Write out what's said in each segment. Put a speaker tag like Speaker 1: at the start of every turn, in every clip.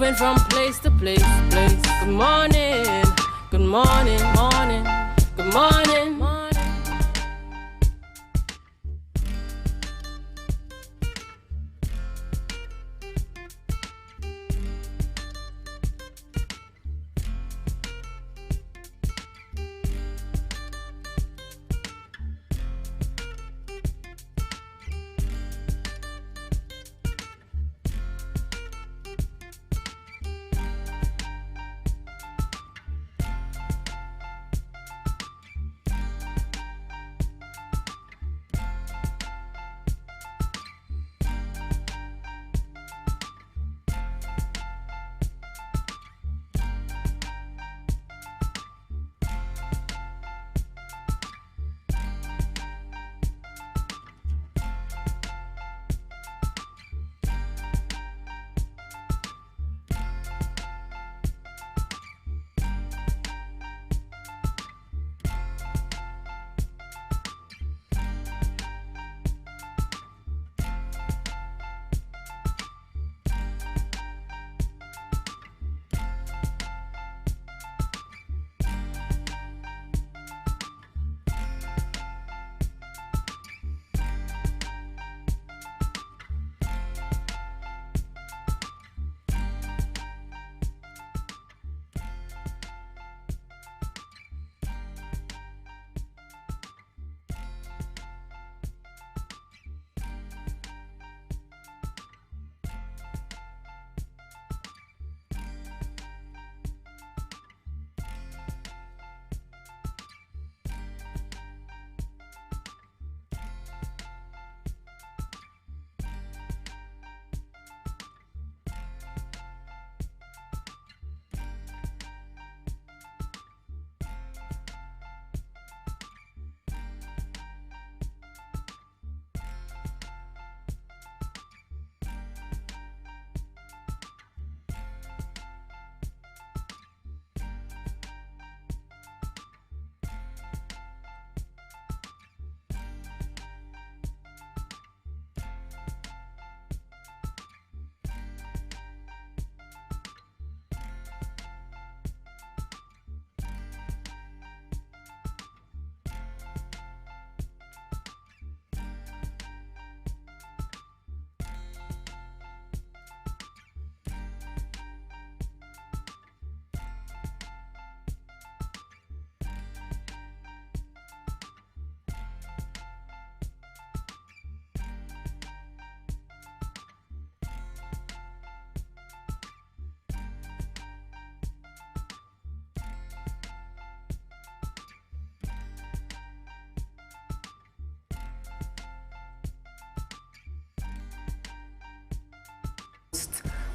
Speaker 1: Moving from place to place. Good morning, good morning, morning, good morning, morning.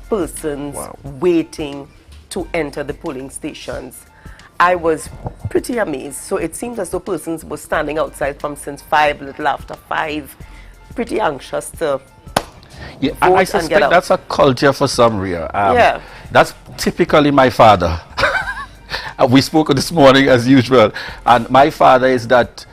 Speaker 2: Persons waiting to enter the polling stations. I was pretty amazed. So it seems as though persons were standing outside from since 5, little after 5, pretty anxious to
Speaker 3: vote I suspect that's a culture for some real. That's typically my father. We spoke this morning as usual, and my father is that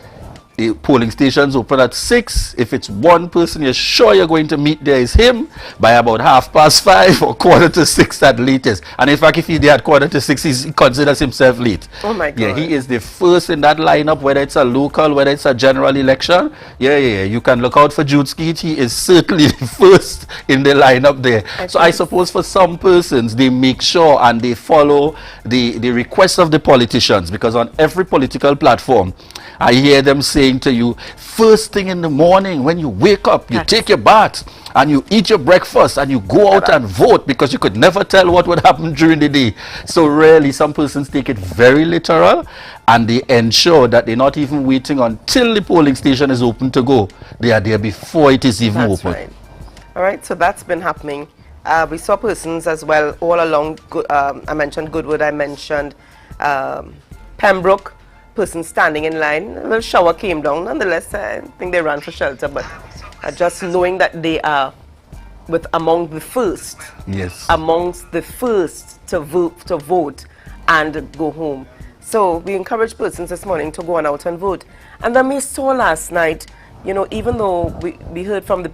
Speaker 3: the polling stations open at 6. If it's one person you're sure you're going to meet, there is him by about 5:30 or 5:45 at latest. And in fact, if he's there at 5:45, he considers himself late.
Speaker 2: Oh my God.
Speaker 3: Yeah, he is the first in that lineup, whether it's a local, whether it's a general election. Yeah. You can look out for Jude Skeet. He is certainly the first in the lineup there. So I suppose for some persons, they make sure and they follow the requests of the politicians, because on every political platform, I hear them saying to you, first thing in the morning when you wake up, you take your bath and you eat your breakfast and you go out and vote, because you could never tell what would happen during the day. So really, some persons take it very literal, and they ensure that they're not even waiting until the polling station is open to go. They are there before it is even open.
Speaker 2: Right. All right, so that's been happening. We saw persons as well all along. I mentioned Goodwood, I mentioned Pembroke. Person standing in line. A little shower came down. Nonetheless, I think they ran for shelter, but just knowing that they are among the first, amongst the first to vote and go home. So we encourage persons this morning to go on out and vote. And then we saw last night, you know, even though we heard from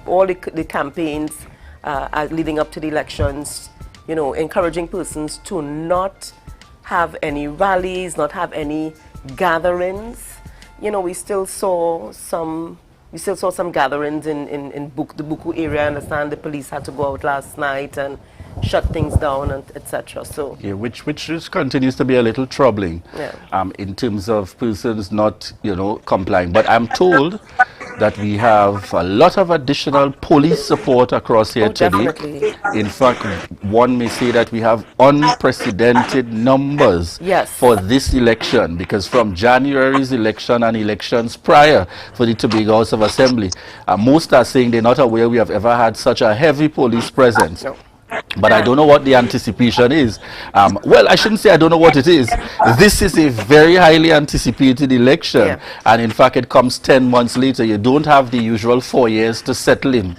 Speaker 2: all the campaigns leading up to the elections, you know, encouraging persons to not have any rallies, not have any gatherings. You know, we still saw some gatherings in the Buku area. I understand the police had to go out last night and shut things down, and etc. So
Speaker 3: yeah, which just continues to be a little troubling,
Speaker 2: yeah.
Speaker 3: in terms of persons not, you know, complying. But I'm told that we have a lot of additional police support across here
Speaker 2: Oh,
Speaker 3: today.
Speaker 2: definitely.
Speaker 3: In fact, one may say that we have unprecedented numbers
Speaker 2: Yes.
Speaker 3: for this election, because from January's election and elections prior for the Tobago House of Assembly, most are saying they're not aware we have ever had such a heavy police presence.
Speaker 2: No.
Speaker 3: But I don't know what the anticipation is. Well, I shouldn't say I don't know what it is. This is a very highly anticipated election.
Speaker 2: Yeah.
Speaker 3: And in fact, it comes 10 months later. You don't have the usual 4 years to settle in.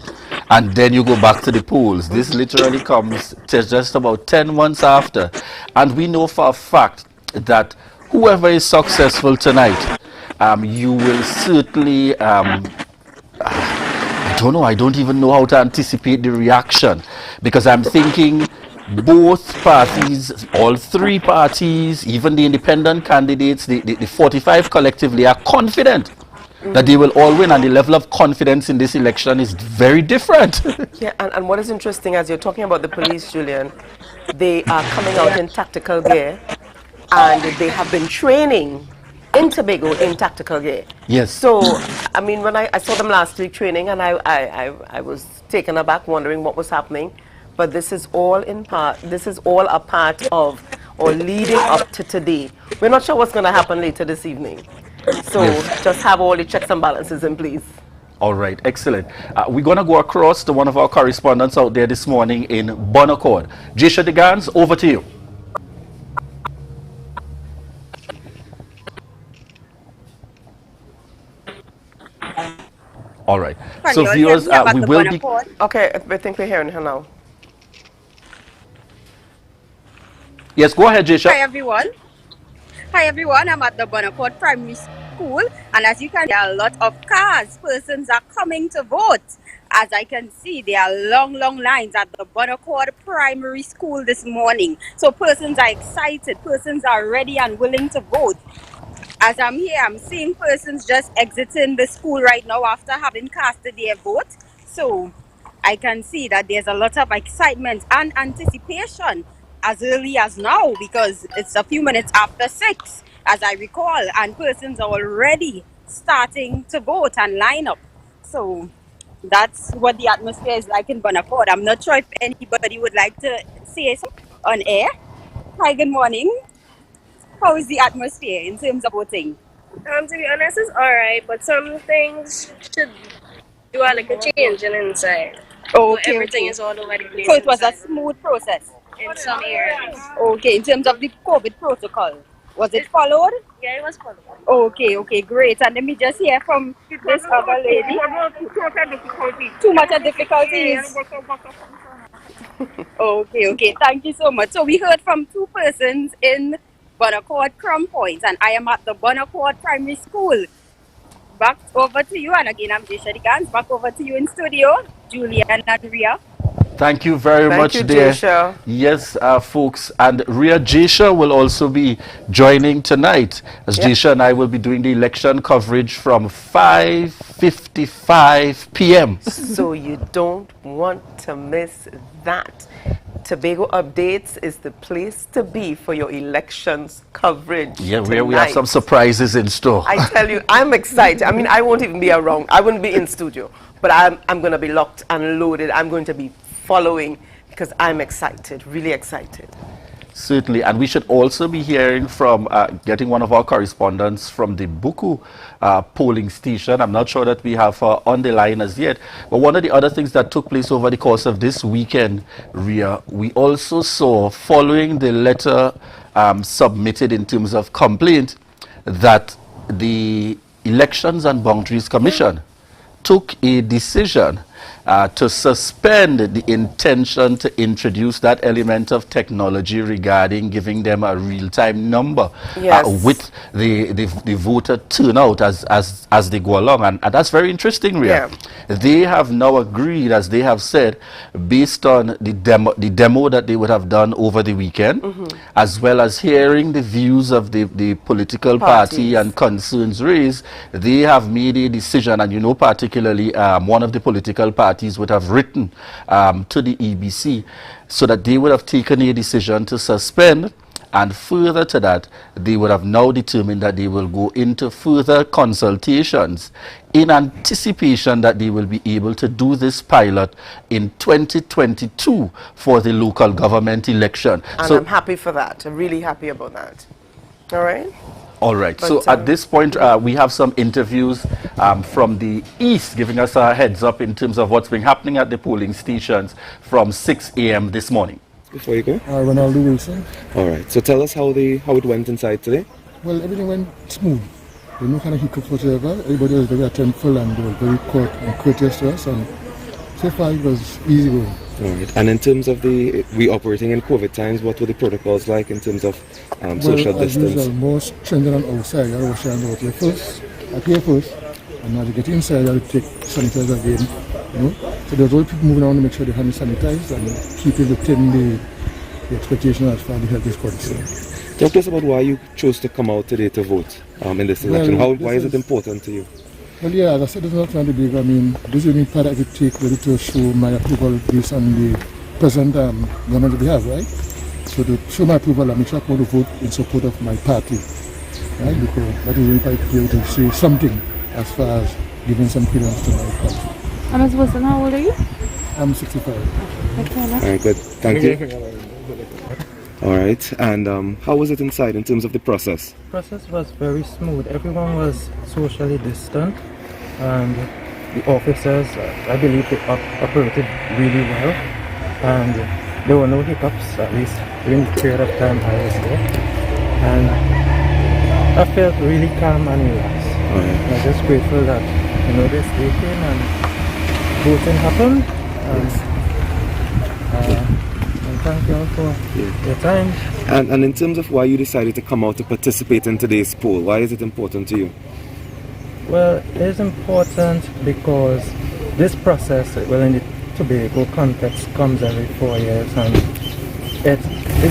Speaker 3: And then you go back to the polls. This literally comes just about 10 months after. And we know for a fact that whoever is successful tonight, you will certainly... I don't know. I don't even know how to anticipate the reaction, because I'm thinking both parties, all three parties, even the independent candidates, the 45 collectively are confident that they will all win, and the level of confidence in this election is very different.
Speaker 2: Yeah, and what is interesting, as you're talking about the police, Julian, they are coming out in tactical gear, and they have been training in Tobago in tactical gear.
Speaker 3: Yes.
Speaker 2: So, I mean, when I saw them last week training, and I was taken aback, wondering what was happening. But this is all a part of, or leading up to today. We're not sure what's going to happen later this evening. So just have all the checks and balances in place.
Speaker 3: All right, excellent. We're going to go across to one of our correspondents out there this morning in Bonaccord. Jisha Degans, over to you. All right. So viewers, we will be...
Speaker 2: Okay, I think we're hearing her now.
Speaker 3: Yes, go ahead, Jisha.
Speaker 4: Hi everyone. Hi everyone, I'm at the Bonaccord Primary School, and as you can see, there are a lot of cars. Persons are coming to vote. As I can see, there are long lines at the Bonaccord Primary School this morning. So persons are excited, persons are ready and willing to vote. As I'm here, I'm seeing persons just exiting the school right now after having casted their vote. So I can see that there's a lot of excitement and anticipation as early as now, because it's a few minutes after 6, as I recall, and persons are already starting to vote and line up. So that's what the atmosphere is like in Bonaccord. I'm not sure if anybody would like to say something on air. Hi, good morning. How is the atmosphere in terms of voting?
Speaker 5: To be honest, it's alright, but some things should do a little change inside.
Speaker 4: Okay,
Speaker 5: Everything is all over the place.
Speaker 4: So it was a
Speaker 5: inside.
Speaker 4: smooth process.
Speaker 5: In some areas.
Speaker 4: Okay, in terms of the COVID protocol, was it followed?
Speaker 5: Yeah, it was followed.
Speaker 4: Okay, great. And let me just hear from this other lady. Too much of difficulties. Okay. Thank you so much. So we heard from two persons in Bonaccord Crown Point, and I am at the Bonaccord Primary School. Back over to you, and again I'm Jisha Degans. Back over to you in studio, Julia and Ria.
Speaker 3: Thank you very much, dear.
Speaker 2: Jisha.
Speaker 3: Yes, folks, and Ria Jisha will also be joining tonight, as Jisha and I will be doing the election coverage from 5:55 p.m.
Speaker 2: So you don't want to miss that. Tobago Updates is the place to be for your elections coverage.
Speaker 3: Yeah, where we have some surprises in store.
Speaker 2: I tell you, I'm excited. I mean, I won't even be around. I wouldn't be in studio, but I'm going to be locked and loaded. I'm going to be following because I'm excited, really excited.
Speaker 3: Certainly, and we should also be hearing from, getting one of our correspondents from the Buku polling station. I'm not sure that we have her on the line as yet, but one of the other things that took place over the course of this weekend, Ria, we also saw, following the letter submitted in terms of complaint, that the Elections and Boundaries Commission took a decision to suspend the intention to introduce that element of technology regarding giving them a real-time number with the voter turnout as they go along. And that's very interesting, Ria. They have now agreed, as they have said, based on the demo that they would have done over the weekend, as well as hearing the views of the political party and concerns raised, they have made a decision, and you know, particularly one of the political parties would have written to the EBC so that they would have taken a decision to suspend, and further to that, they would have now determined that they will go into further consultations in anticipation that they will be able to do this pilot in 2022 for the local government election.
Speaker 2: And
Speaker 3: so
Speaker 2: I'm happy for that. I'm really happy about that. All right?
Speaker 3: All right.
Speaker 2: But,
Speaker 3: so at this point, we have some interviews from the East giving us a heads up in terms of what's been happening at the polling stations from 6 a.m. this morning.
Speaker 6: Before you go?
Speaker 7: Ronaldo Wilson.
Speaker 6: All right. So tell us how it went inside today.
Speaker 7: Well, everything went smooth. There were no kind of hiccups whatsoever. Everybody was very attentive and they were very courteous to us. And so far it was easy going.
Speaker 6: All right. And in terms of we operating in COVID times, what were the protocols like in terms of social
Speaker 7: as
Speaker 6: distance?
Speaker 7: usual, more stringent on outside. I was trying to out here first, and as you get inside, I take sanitizer again. You know? So there's always people moving around to make sure they have sanitized and keep it within the expectation as far as the health is concerned.
Speaker 6: Talk to us about why you chose to come out today to vote in this election. Why is it important to you?
Speaker 7: Well, yeah, as I said, it's not trying to be big. I mean, this is the part I could take ready to show my approval based on the present government that we have, right? So to show my approval, I make sure I come to vote in support of my party, right? Because that is the way to say something as far as giving some credence to my country.
Speaker 8: And Ms. Wilson, how old are you?
Speaker 7: I'm 65.
Speaker 6: All right, good. Thank you. All right. And how was it inside in terms of the process?
Speaker 9: The process was very smooth. Everyone was socially distant, and the officers, I believe, they operated really well, and there were no hiccups, at least during the period of time I was there. And I felt really calm and relaxed. And I'm just grateful that this day came and voting happened. And thank you all for your time.
Speaker 6: And in terms of why you decided to come out to participate in today's poll, why is it important to you?
Speaker 9: Well, it is important because this process, well, in the Tobago context, comes every 4 years, and it's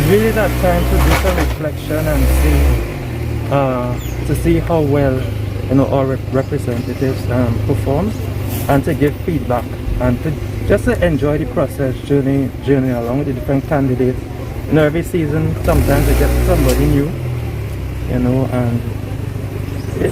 Speaker 9: really that time to do some reflection and see how well our representatives perform, and to give feedback and to just to enjoy the process, journey along with the different candidates. Every season, sometimes I get somebody new, and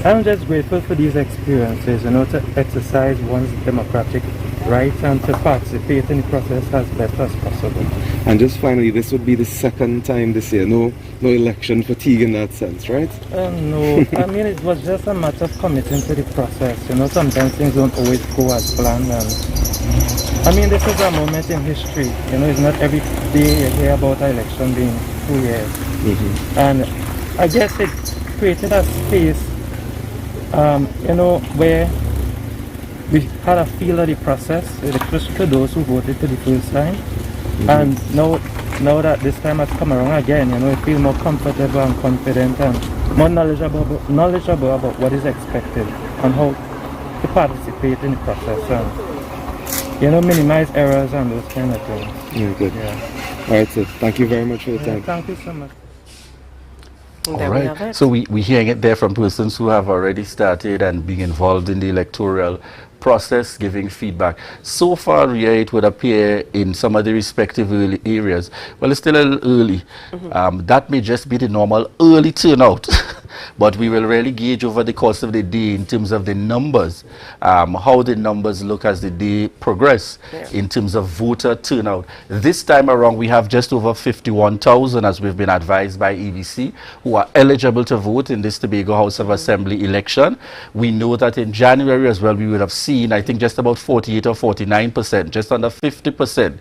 Speaker 9: I'm just grateful for these experiences, to exercise one's democratic rights and to participate in the process as best as possible.
Speaker 6: And just finally, this would be the second time this year. No election fatigue in that sense, right?
Speaker 9: No, I mean, it was just a matter of committing to the process. Sometimes things don't always go as planned. And I mean, this is a moment in history. It's not every day you hear about an election being 2 years. And I guess it created a space, where we had a feel of the process, especially to those who voted for the first time. And now that this time has come around again, we feel more comfortable and confident and more knowledgeable about what is expected and how to participate in the process and, minimize errors and those kind of things.
Speaker 6: Yeah, good. Yeah. All right, so thank you very much for your time.
Speaker 9: Thank you so much.
Speaker 3: All right. So we're hearing it there from persons who have already started and being involved in the electoral process, giving feedback. So far, it would appear in some of the respective early areas, well, it's still a little early. That may just be the normal early turnout. But we will really gauge over the course of the day in terms of the numbers, how the numbers look as the day progress in terms of voter turnout. This time around, we have just over 51,000, as we've been advised by EBC, who are eligible to vote in this Tobago House of Assembly election. We know that in January as well, we would have seen, I think, just about 48 or 49%, just under 50%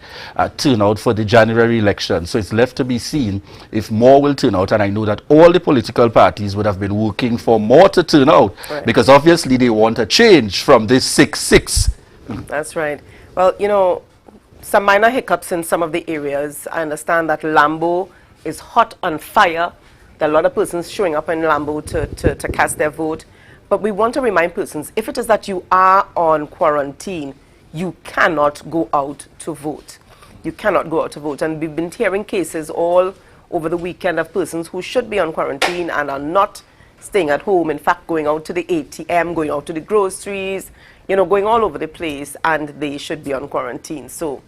Speaker 3: turnout for the January election. So it's left to be seen if more will turn out, and I know that all the political parties would have been working for more to turn out, because obviously they want a change from this 6-6.
Speaker 2: That's right. Well, you know, some minor hiccups in some of the areas. I understand that Lambo is hot on fire. There are a lot of persons showing up in Lambo to cast their vote. But we want to remind persons, if it is that you are on quarantine, you cannot go out to vote. You cannot go out to vote. And we've been hearing cases all over the weekend of persons who should be on quarantine and are not staying at home. In fact, going out to the ATM, going out to the groceries, you know, going all over the place, and they should be on quarantine. So,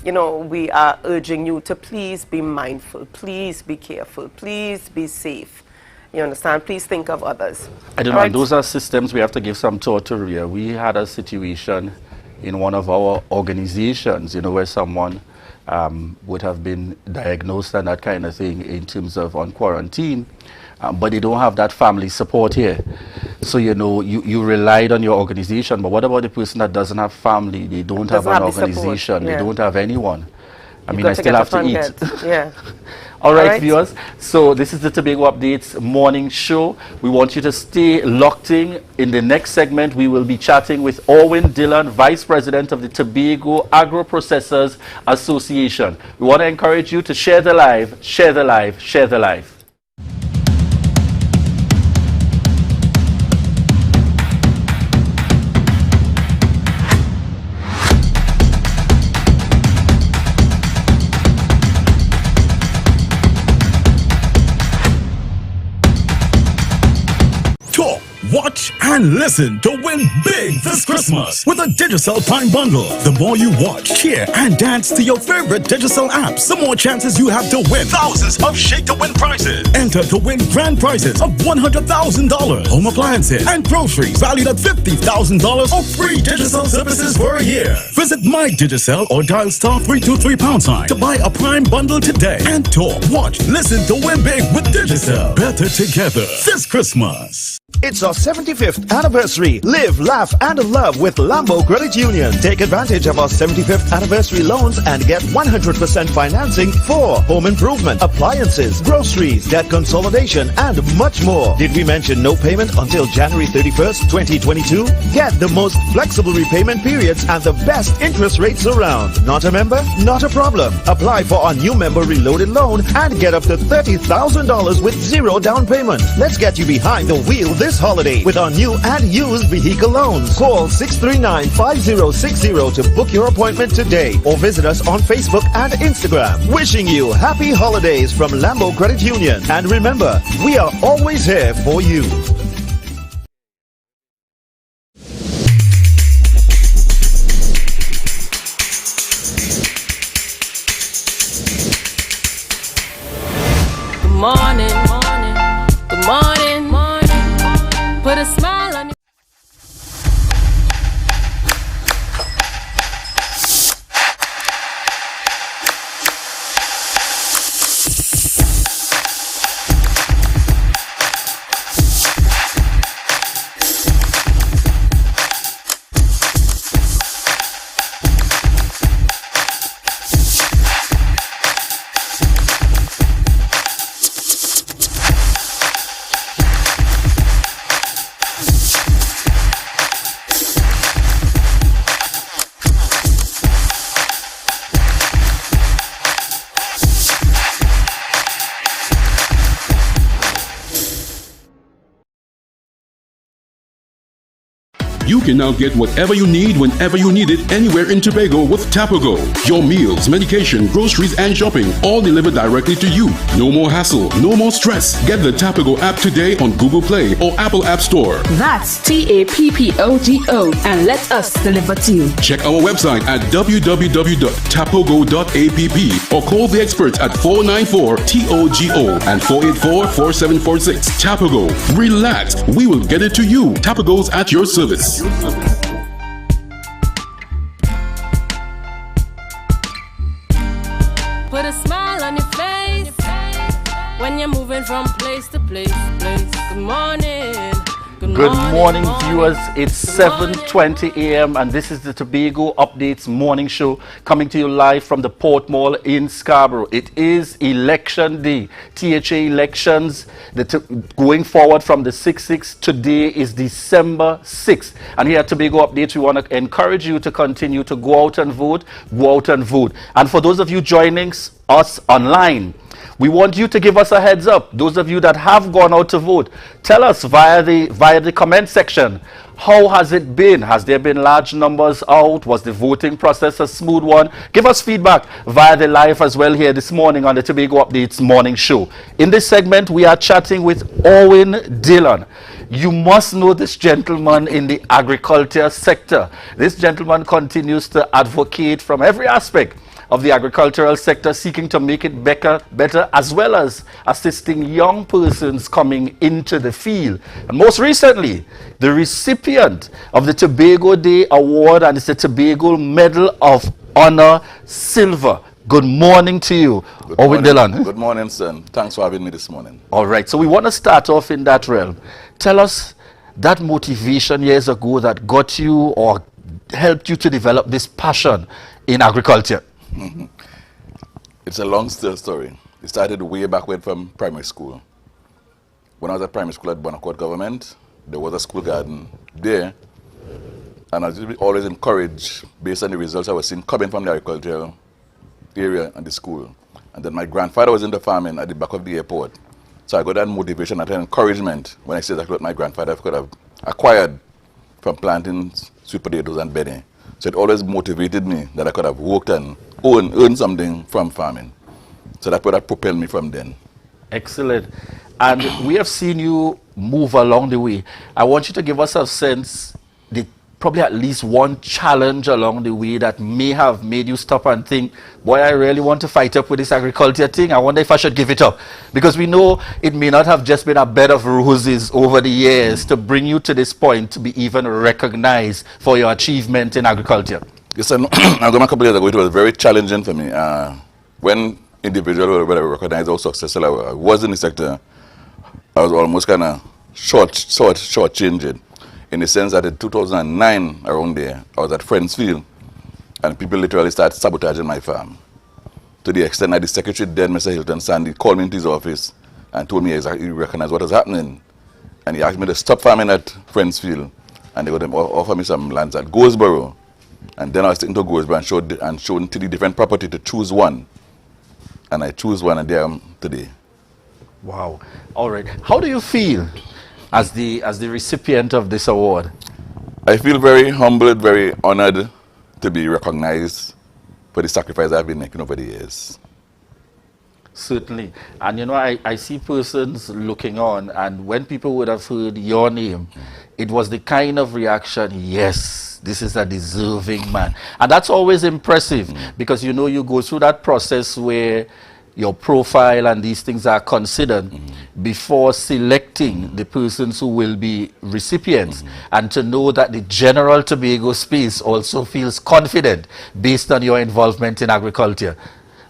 Speaker 2: you know, we are urging you to please be mindful, please be careful, please be safe. You understand? Please think of others.
Speaker 3: I don't
Speaker 2: All
Speaker 3: know,
Speaker 2: right?
Speaker 3: those are systems we have to give some thought to. Ria. We had a situation in one of our organizations, you know, where someone would have been diagnosed and that kind of thing in terms of on quarantine, but they don't have that family support here. So, you know, you relied on your organization, but what about the person that doesn't have family? They don't have an organization, they don't have anyone. I mean, I still have to eat.
Speaker 2: Yeah.
Speaker 3: All right, viewers. So this is the Tobago Updates morning show. We want you to stay locked in. In the next segment, we will be chatting with Orwin Dillon, Vice President of the Tobago Agro-Processors Association. We want to encourage you to share the live, share the live, share the live.
Speaker 10: Watch and listen to win big this Christmas with a Digicel Prime Bundle. The more you watch, cheer, and dance to your favorite Digicel apps, the more chances you have to win thousands of shake-to-win prizes. Enter to win grand prizes of $100,000, home appliances, and groceries valued at $50,000 or free Digicel services for a year. Visit My Digicel or dial *323# to buy a Prime Bundle today and talk, watch, listen to win big with Digicel. Better together this Christmas.
Speaker 11: It's our 75th anniversary. Live, laugh, and love with Lambo Credit Union. Take advantage of our 75th anniversary loans and get 100% financing for home improvement, appliances, groceries, debt consolidation, and much more. Did we mention no payment until January 31st, 2022? Get the most flexible repayment periods and the best interest rates around. Not a member? Not a problem. Apply for our new member reloaded loan and get up to $30,000 with zero down payment. Let's get you behind the wheel this holiday with our new and used vehicle loans. Call 639-5060 to book your appointment today or visit us on Facebook and Instagram. Wishing you happy holidays from Lambo Credit Union. And remember, we are always here for you.
Speaker 1: Good morning, morning, good morning, morning. Put a smile on your
Speaker 12: You can now get whatever you need whenever you need it anywhere in Tobago with Tobago. Your meals, medication, groceries, and shopping all delivered directly to you. No more hassle, no more stress. Get the Tobago app today on Google Play or Apple App Store.
Speaker 13: That's TAPPOGO and let us deliver to you.
Speaker 12: Check our website at www.tapogo.app or call the experts at 494-TOGO and 484-4746. Tobago. Relax. We will get it to you. Tobago's at your service.
Speaker 1: Put a smile on your face when you're moving from place to place. Good morning,
Speaker 3: Good morning, viewers. It's 7:20 a.m. and this is the Tobago Updates morning show coming to you live from the Port Mall in Scarborough. It is election day, THA elections. Going forward from the 6-6, today is December 6th. And here at Tobago Updates, we want to encourage you to continue to go out and vote, go out and vote. And for those of you joining us online, we want you to give us a heads up. Those of you that have gone out to vote, tell us via the comment section, how has it been? Has there been large numbers out? Was the voting process a smooth one? Give us feedback via the live as well here this morning on the Tobago Updates morning show. In this segment, we are chatting with Owen Dillon. You must know this gentleman in the agriculture sector. This gentleman continues to advocate from every aspect of the agricultural sector, seeking to make it better, as well as assisting young persons coming into the field. And most recently, the recipient of the Tobago Day Award, and it's the Tobago Medal of Honor Silver. Good morning to you, Owen Dillon.
Speaker 14: Good morning, son. Thanks for having me this morning.
Speaker 3: All right, so we want to start off in that realm. Tell us that motivation years ago that got you or helped you to develop this passion in agriculture.
Speaker 14: It's a long story. It started way back when from primary school. When I was at primary school at Bonaccord Government, there was a school garden there, and I was always encouraged based on the results I was seeing coming from the agricultural area and the school. And then my grandfather was in the farming at the back of the airport. So I got that motivation and encouragement when I said exactly what my grandfather could have acquired from planting sweet potatoes and bedding. So it always motivated me that I could have worked and earned something from farming. So that's what propelled me from then.
Speaker 3: Excellent. And we have seen you move along the way. I want you to give us a sense, probably at least one challenge along the way that may have made you stop and think, boy, I really want to fight up with this agriculture thing. I wonder if I should give it up. Because we know it may not have just been a bed of roses over the years to bring you to this point to be even recognized for your achievement in agriculture.
Speaker 14: Yes, I got a couple of years ago. It was very challenging for me. When individuals were recognized how successful I was in the sector, I was almost kind of short-changed. In the sense that in 2009, around there, I was at Friendsfield, and people literally started sabotaging my farm. To the extent that the secretary then, Mr. Hilton Sandy, called me into his office and told me exactly he recognized what was happening. And he asked me to stop farming at Friendsfield, and they would offer me some lands at Goldsboro. And then I was taken to Goldsboro and shown to the different property to choose one. And I chose one, and there I am today.
Speaker 3: Wow. All right. How do you feel as the recipient of this award?
Speaker 14: I feel very humbled, very honored to be recognized for the sacrifice I've been making over the years.
Speaker 3: Certainly. And you know, I see persons looking on, and when people would have heard your name, it was the kind of reaction, yes, this is a deserving man. And that's always impressive because you know you go through that process where your profile and these things are considered before selecting the persons who will be recipients, and to know that the general Tobago space also feels confident based on your involvement in agriculture,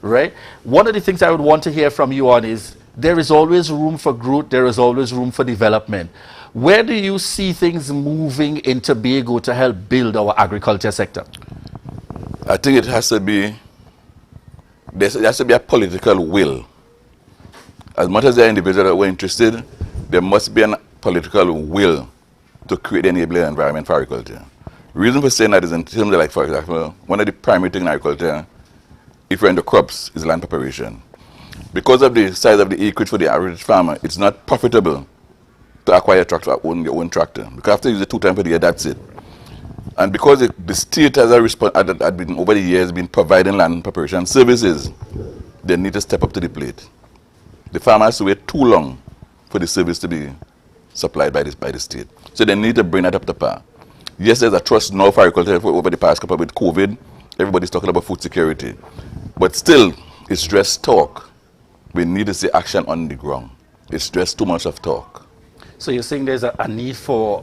Speaker 3: right? One of the things I would want to hear from you on is there is always room for growth, there is always room for development. Where do you see things moving in Tobago to help build our agriculture sector?
Speaker 14: I think it has to be there has to be a political will. As much as there are individuals that were interested, there must be a political will to create an enabling environment for agriculture. The reason for saying that is in terms of, like, for example, one of the primary things in agriculture, if you're into crops, is land preparation. Because of the size of the acreage for the average farmer, it's not profitable to acquire a tractor, own your own tractor. Because after you use it 2 times per year, that's it. And because the state has had been over the years been providing land preparation services, they need to step up to the plate. The farmer has to wait too long for the service to be supplied by the state. So they need to bring that up to par. Yes, there's a trust now for agriculture over the past couple with COVID. Everybody's talking about food security. But still, it's just talk. We need to see action on the ground. It's just too much of talk.
Speaker 3: So you're saying there's a need for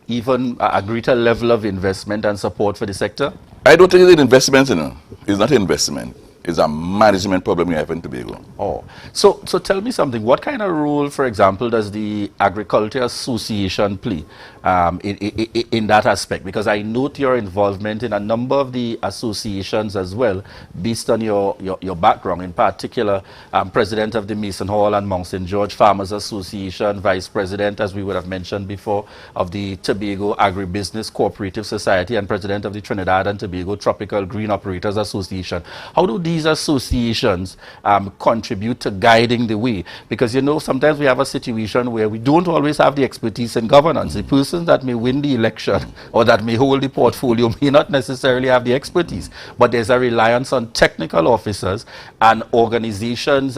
Speaker 3: even a greater level of investment and support for the sector?
Speaker 14: I don't think it's an investment, you know. It's not an investment. It's a management problem we have in Tobago.
Speaker 3: Oh, so tell me something. What kind of role, for example, does the Agriculture Association play in that aspect? Because I note your involvement in a number of the associations as well, based on your background. In particular, president of the Mason Hall and Mount St. George Farmers Association, vice president, as we would have mentioned before, of the Tobago Agribusiness Cooperative Society, and president of the Trinidad and Tobago Tropical Green Operators Association. How do these associations contribute to guiding the way? Because, you know, sometimes we have a situation where we don't always have the expertise in governance. The person that may win the election or that may hold the portfolio may not necessarily have the expertise, but there's a reliance on technical officers and organizations,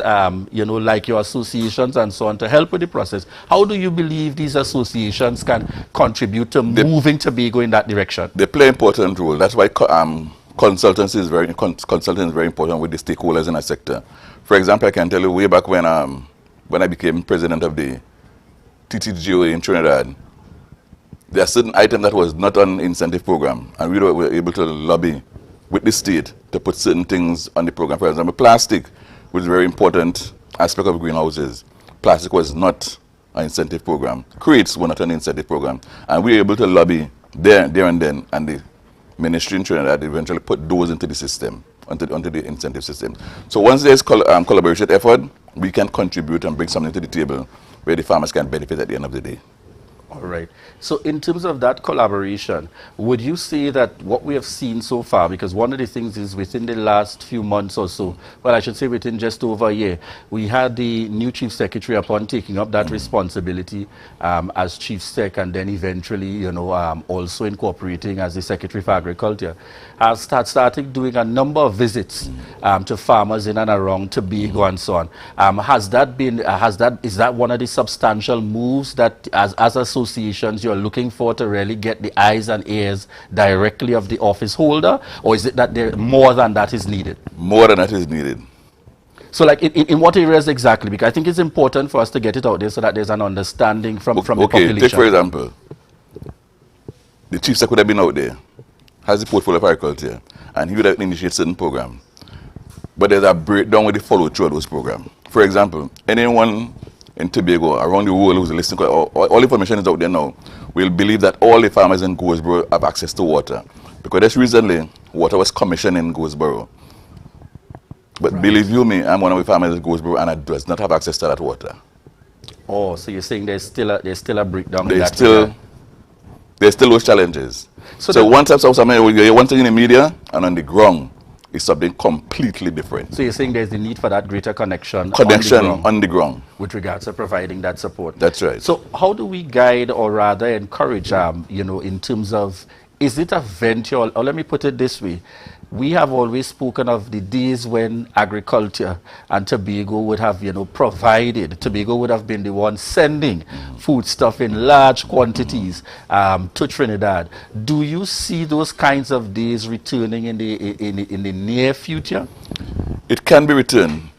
Speaker 3: you know, like your associations and so on, to help with the process. How do you believe these associations can contribute to moving Tobago in that direction?
Speaker 14: They play an important role. That's why consultancy is very important with the stakeholders in our sector. For example, I can tell you way back when I became president of the TTGOA in Trinidad, there are certain items that was not on incentive program, and we were able to lobby with the state to put certain things on the program. For example, plastic was a very important aspect of greenhouses. Plastic was not an incentive program. Crates were not an incentive program, and we were able to lobby there and then, and the ministry in Trinidad eventually put those into the system, onto the incentive system. So once there's collaboration effort, we can contribute and bring something to the table where the farmers can benefit at the end of the day.
Speaker 3: All right. So in terms of that collaboration, would you say that what we have seen so far, because one of the things is within the last few months or so, well, I should say within just over a year, we had the new Chief Secretary upon taking up that responsibility as Chief Sec, and then eventually, you know, also incorporating as the Secretary for Agriculture, has started doing a number of visits to farmers in and around Tobago and so on. Is that one of the substantial moves that as associations you're looking for to really get the eyes and ears directly of the office holder, or is it that there more than that is needed?
Speaker 14: More than that is needed.
Speaker 3: So like in what areas exactly? Because I think it's important for us to get it out there so that there's an understanding from the population.
Speaker 14: Take for example, the Chief Secretary would have been out there, has the portfolio of agriculture, and he would have initiated certain programs. But there's a breakdown with the follow-through of those programs. For example, anyone in Tobago, around the world who's listening, all information is out there now, will believe that all the farmers in Goldsboro have access to water. Because just recently, water was commissioned in Goldsboro. But believe you me, I'm one of the farmers in Goldsboro, and I does not have access to that water.
Speaker 3: Oh, so you're saying there's still a breakdown in
Speaker 14: There's
Speaker 3: that
Speaker 14: still
Speaker 3: regard.
Speaker 14: There's still those challenges. So one type of something, you hear one thing in the media, and on the ground, it's something completely different.
Speaker 3: So you're saying there's the need for that greater connection
Speaker 14: on the ground
Speaker 3: with regards to providing that support.
Speaker 14: That's right.
Speaker 3: So how do we guide, or rather encourage, you know, in terms of, is it a venture, or let me put it this way, we have always spoken of the days when agriculture and Tobago would have, you know, provided. Tobago would have been the one sending foodstuff in large quantities to Trinidad. Do you see those kinds of days returning in the near future?
Speaker 14: It can be returned.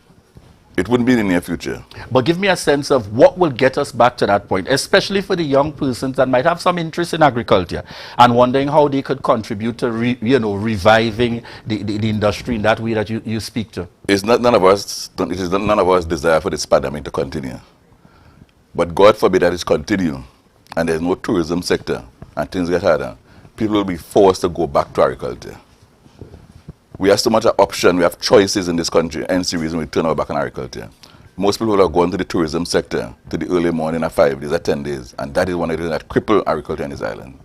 Speaker 14: It wouldn't be in the near future.
Speaker 3: But give me a sense of what will get us back to that point, especially for the young persons that might have some interest in agriculture and wondering how they could contribute to, reviving the industry in that way that you speak to.
Speaker 14: It is none of us desire for this pandemic to continue. But God forbid that it continue, and there's no tourism sector, and things get harder. People will be forced to go back to agriculture. We have so much option, we have choices in this country, hence the reason we turn our back on agriculture. Most people have gone to the tourism sector, to the early morning at 5 days, at 10 days, and that is one of the things that cripple agriculture on this island.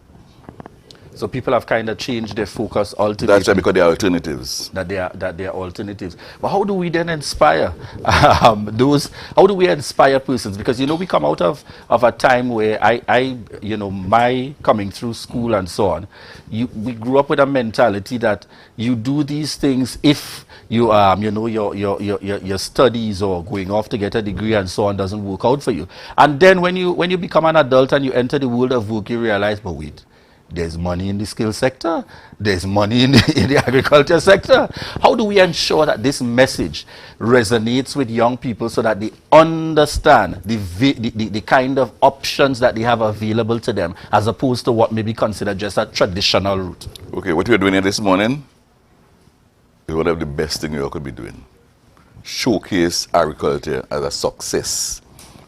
Speaker 3: So people have kind of changed their focus ultimately.
Speaker 14: That's right, because they are alternatives.
Speaker 3: That they are alternatives. But how do we then inspire how do we inspire persons? Because, you know, we come out of a time where my coming through school and so on, we grew up with a mentality that you do these things if you your studies or going off to get a degree and so on doesn't work out for you. And then when you become an adult and you enter the world of work, you realize, but wait, there's money in the skill sector. There's money in the agriculture sector. How do we ensure that this message resonates with young people so that they understand the kind of options that they have available to them, as opposed to what may be considered just a traditional route?
Speaker 14: Okay, what we're doing here this morning is one of the best things you could be doing. Showcase agriculture as a success.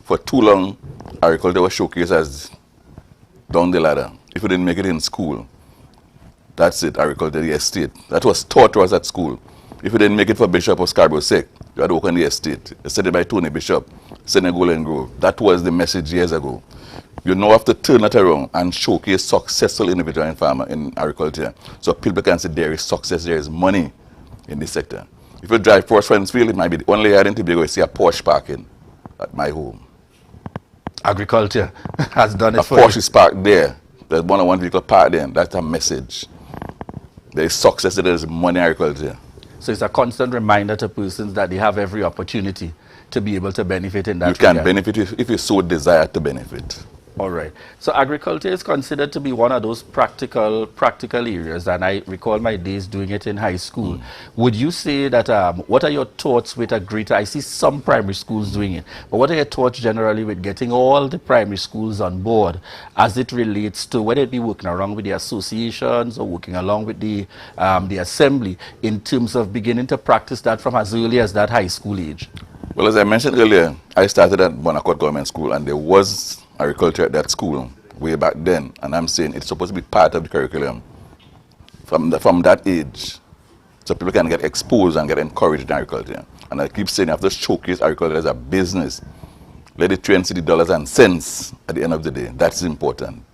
Speaker 14: For too long, agriculture was showcased as down the ladder. If you didn't make it in school, that's it, agriculture, the estate. That was taught to us at school. If you didn't make it for Bishop or Scarborough Sec, you had to work on the estate. Started by Tony Bishop, Senegal and Grove. That was the message years ago. You now have to turn it around and showcase successful individual and farmer in agriculture. So people can say there is success, there is money in this sector. If you drive past Friendsfield, it might be the only area in Tobago you see a Porsche parking at my home.
Speaker 3: Agriculture has done it
Speaker 14: a
Speaker 3: for you.
Speaker 14: Porsche is parked there. There's more than one vehicle parked there. That's a message. There is success, there is money in agriculture.
Speaker 3: So it's a constant reminder to persons that they have every opportunity to be able to benefit in that
Speaker 14: You can
Speaker 3: regard.
Speaker 14: benefit if you so desire to benefit.
Speaker 3: All right. So agriculture is considered to be one of those practical areas, and I recall my days doing it in high school. Would you say that, what are your thoughts with a greater, I see some primary schools doing it, but what are your thoughts generally with getting all the primary schools on board as it relates to whether it be working along with the associations or working along with the assembly in terms of beginning to practice that from as early as that high school age?
Speaker 14: Well, as I mentioned earlier, I started at Bonaccord Government School, and there was agriculture at that school way back then, and I'm saying it's supposed to be part of the curriculum from that age, so people can get exposed and get encouraged in agriculture. And I keep saying, you have to showcase agriculture as a business. Let it train the dollars and cents at the end of the day. That's important.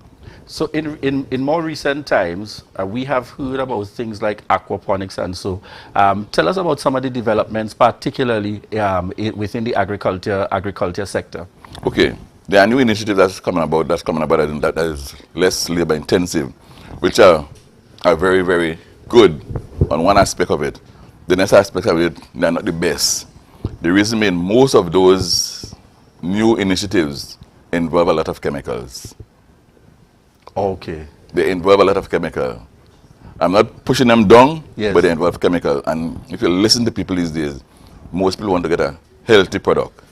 Speaker 3: So in more recent times, we have heard about things like aquaponics, and so tell us about some of the developments, particularly within the agriculture sector.
Speaker 14: Okay. There are new initiatives that's coming about that is less labor intensive, which are very, very good on one aspect of it. The next aspect of it, they're not the best. The reason being, most of those new initiatives involve a lot of chemicals.
Speaker 3: Okay.
Speaker 14: They involve a lot of chemical. I'm not pushing them down,
Speaker 3: yes,
Speaker 14: but they involve chemical. And if you listen to people these days, most people want to get a healthy product.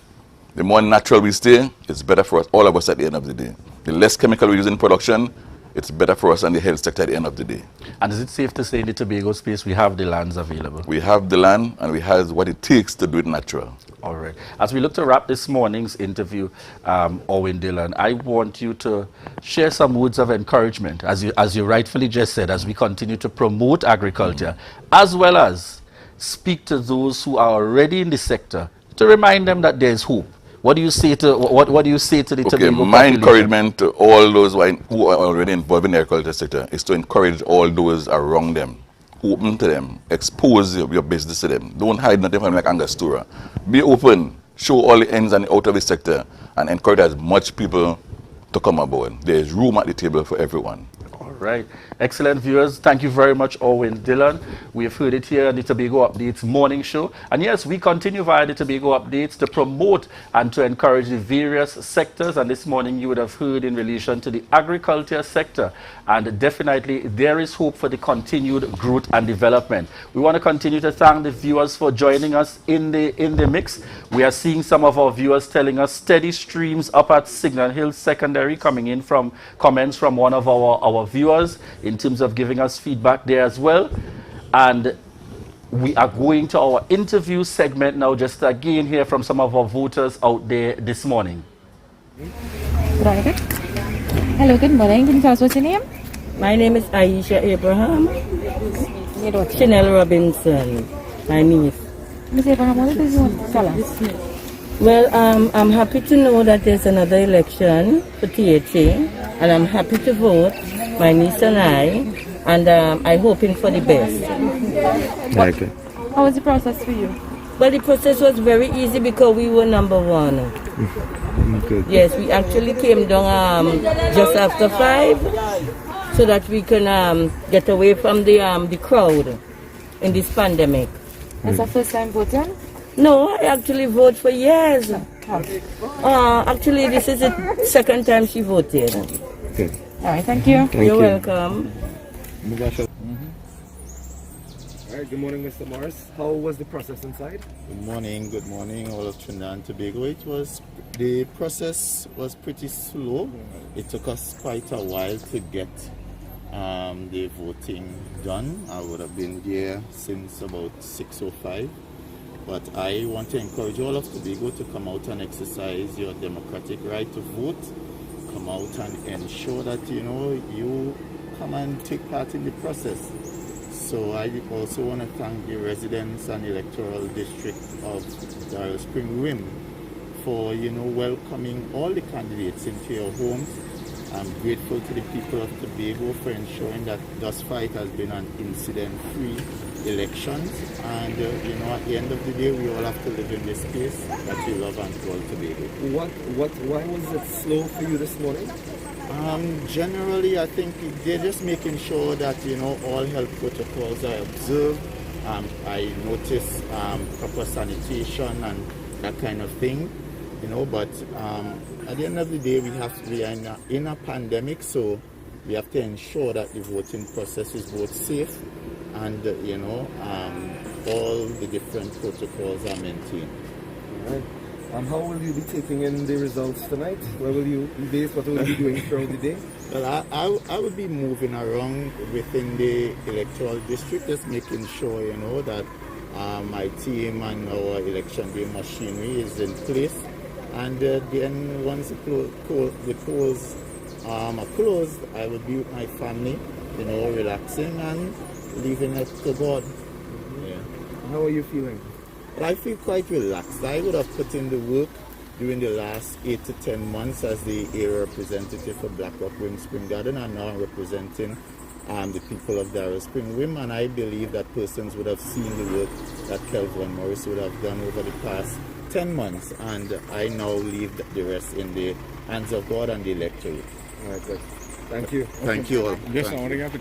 Speaker 14: The more natural we stay, it's better for us, all of us at the end of the day. The less chemical we use in production, it's better for us and the health sector at the end of the day.
Speaker 3: And is it safe to say in the Tobago space we have the lands available?
Speaker 14: We have the land, and we have what it takes to do it natural.
Speaker 3: All right. As we look to wrap this morning's interview, Owen Dillon, I want you to share some words of encouragement, as you rightfully just said, as we continue to promote agriculture, as well as speak to those who are already in the sector to remind them that there is hope. What do you say to what do you say to the Tobago population?
Speaker 14: My encouragement to all those who are already involved in the agriculture sector is to encourage all those around them. Open to them, expose your business to them. Don't hide nothing from like Angostura. Be open, show all the ins and outs of the sector, and encourage as much people to come aboard. There is room at the table for everyone.
Speaker 3: Right. Excellent, viewers. Thank you very much, Owen Dillon. We have heard it here on the Tobago Updates morning show. And yes, we continue via the Tobago Updates to promote and to encourage the various sectors. And this morning you would have heard in relation to the agriculture sector. And definitely there is hope for the continued growth and development. We want to continue to thank the viewers for joining us in the mix. We are seeing some of our viewers telling us steady streams up at Signal Hill Secondary, coming in from comments from one of our viewers in terms of giving us feedback there as well. And we are going to our interview segment now, just to again hear from some of our voters out there this morning.
Speaker 8: Right. Hello, good morning. Can you tell us what's your name?
Speaker 15: My name is Aisha Abraham. Chanel Robinson, my niece.
Speaker 8: Ms. Abraham, what does you want to tell us?
Speaker 15: Well, I'm happy to know that there's another election for THA, and I'm happy to vote, my niece and I, and I'm hoping for the best.
Speaker 6: Okay.
Speaker 8: How was the process for you?
Speaker 15: Well, the process was very easy because we were number one.
Speaker 6: Good.
Speaker 15: Yes, we actually came down just after 5 so that we can get away from the crowd in this pandemic.
Speaker 8: Is that first time voting?
Speaker 15: No, I actually voted for years. Actually, this is the second time she voted.
Speaker 6: Okay.
Speaker 8: All right, thank you.
Speaker 15: You're welcome.
Speaker 6: All right, good morning, Mr. Morris. How was the process inside?
Speaker 16: Good morning, all of Trinidad and Tobago. The process was pretty slow. It took us quite a while to get the voting done. I would have been there since about 6:05. But I want to encourage all of Tobago to come out and exercise your democratic right to vote. Come out and ensure that, you come and take part in the process. So I also want to thank the residents and electoral district of Darrell Spring Rim for, welcoming all the candidates into your homes. I'm grateful to the people of Tobago for ensuring that thus far it has been an incident-free elections. And, at the end of the day, we all have to live in this space that we love and call Tobago.
Speaker 6: Why was it slow for you this morning?
Speaker 16: Generally, I think they're just making sure that, all health protocols are observed. I notice proper sanitation and that kind of thing, but at the end of the day, we are in a pandemic, so we have to ensure that the voting process is both safe and, all the different protocols are maintained.
Speaker 6: All right. How will you be taking in the results tonight? Where will you be based? What will you be doing throughout the day?
Speaker 16: Well, I will be moving around within the electoral district, just making sure, that my team and our election day machinery is in place. And then once the polls are closed, I will be with my family, relaxing and leaving it to God. Yeah.
Speaker 6: How are you feeling?
Speaker 16: Well, I feel quite relaxed. I would have put in the work during the last 8 to 10 months as the area representative for Black Rock Rim Spring Garden, and now I'm representing the people of Darrell Spring Rim, and I believe that persons would have seen the work that Kelvin Morris would have done over the past 10 months, and I now leave the rest in the hands of God and the electorate.
Speaker 6: All right, good. Thank you.
Speaker 16: Thank you all.
Speaker 6: Yes,
Speaker 16: Thank you.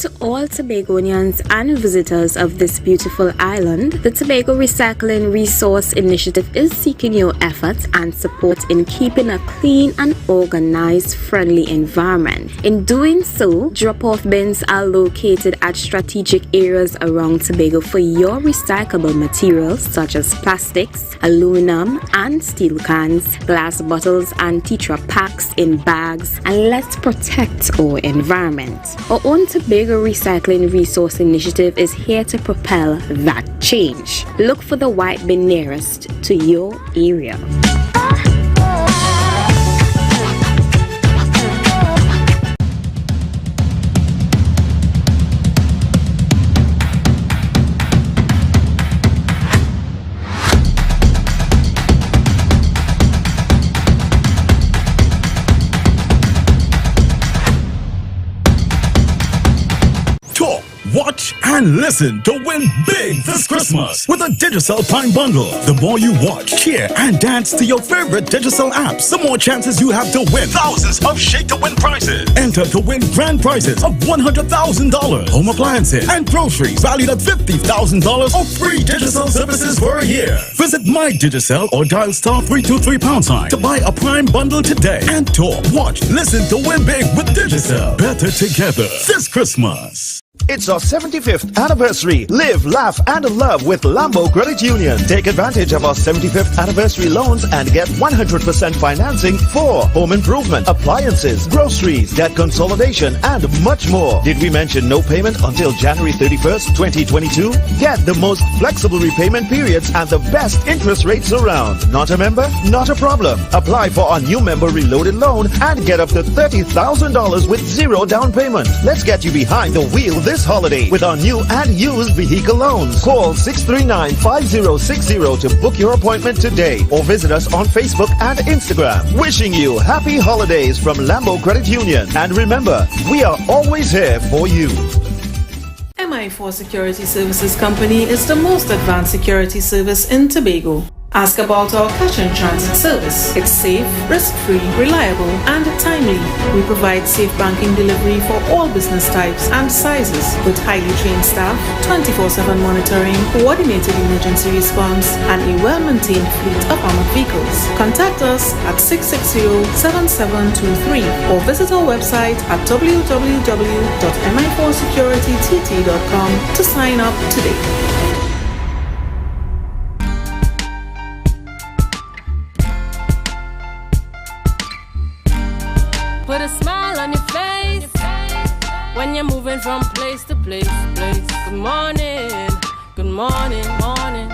Speaker 17: To all Tobagonians and visitors of this beautiful island, the Tobago Recycling Resource Initiative is seeking your efforts and support in keeping a clean and organized, friendly environment. In doing so, drop-off bins are located at strategic areas around Tobago for your recyclable materials such as plastics, aluminum and steel cans, glass bottles and Tetra packs in bags, and let's protect our environment. Our own Tobago Recycling Resource Initiative is here to propel that change. Look for the white bin nearest to your area.
Speaker 10: Watch and listen to win big this Christmas with a Digicel Prime Bundle. The more you watch, cheer, and dance to your favorite Digicel apps, the more chances you have to win thousands of shake-to-win prizes. Enter to win grand prizes of $100,000, home appliances, and groceries valued at $50,000 or free Digicel services for a year. Visit My Digicel or dial *323# to buy a Prime Bundle today and talk, watch, listen to win big with Digicel. Better together this Christmas.
Speaker 11: It's our 75th anniversary. Live, laugh, and love with Lambo Credit Union. Take advantage of our 75th anniversary loans and get 100% financing for home improvement, appliances, groceries, debt consolidation, and much more. Did we mention no payment until January 31st, 2022? Get the most flexible repayment periods and the best interest rates around. Not a member? Not a problem. Apply for our new member reloaded loan and get up to $30,000 with zero down payment. Let's get you behind the wheel this holiday with our new and used vehicle loans. Call 639-5060 to book your appointment today or visit us on Facebook and Instagram. Wishing you happy holidays from Lambo Credit Union. And remember, we are always here for you.
Speaker 18: MI4 Security Services Company is the most advanced security service in Tobago. Ask about our cash and transit service. It's safe, risk-free, reliable, and timely. We provide safe banking delivery for all business types and sizes with highly trained staff, 24/7 monitoring, coordinated emergency response, and a well-maintained fleet of armored vehicles. Contact us at 660-7723 or visit our website at www.mi4securitytt.com to sign up today.
Speaker 1: Put a smile on your face when you're moving from place to place. Good morning, good morning, morning.